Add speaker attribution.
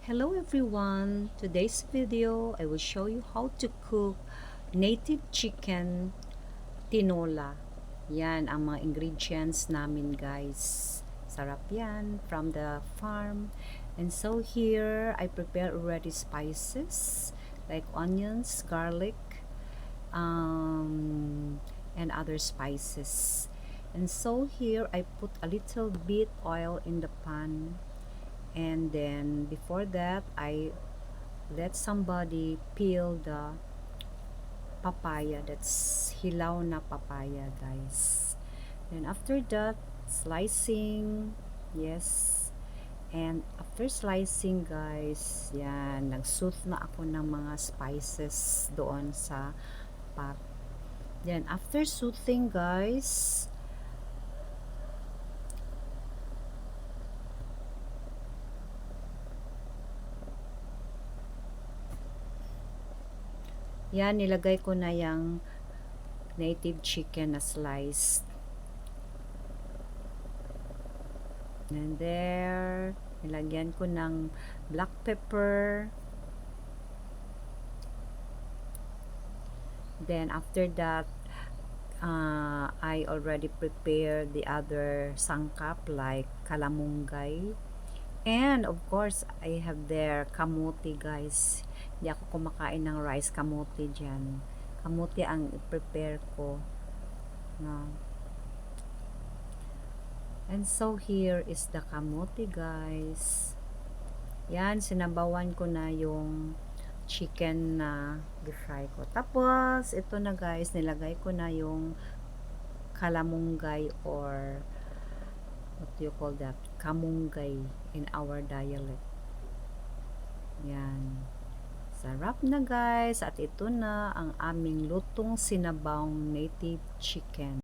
Speaker 1: Hello everyone! Today's video, I will show you how to cook native chicken tinola. Yan ang mga ingredients namin guys. Sarap yan from the farm. And so here, I prepare already spices like onions, garlic, and other spices. And so here, I put a little bit oil in the pan. And then before that, I let somebody peel the papaya. That's hilaw na papaya, guys. Then after that, slicing. Yes. And after slicing, guys, yan, nag-soothe na ako ng mga spices doon sa pot. Then after soothing, guys, yan, nilagay ko na yung native chicken na sliced. And there, nilagyan ko ng black pepper. Then after that, I already prepared the other sangkap like kalamunggay. And of course, I have there kamuti, guys. Hindi ako kumakain ng rice, kamuti dyan. Kamuti ang prepare ko. No. And so here is the kamuti, guys. Yan, sinabawan ko na yung chicken na i-fry ko. Tapos, ito na guys, nilagay ko na yung kalamunggay or what do you call that? Kamunggay in our dialect. Yan. Sarap na guys. At ito na ang aming lutong sinabawang native chicken.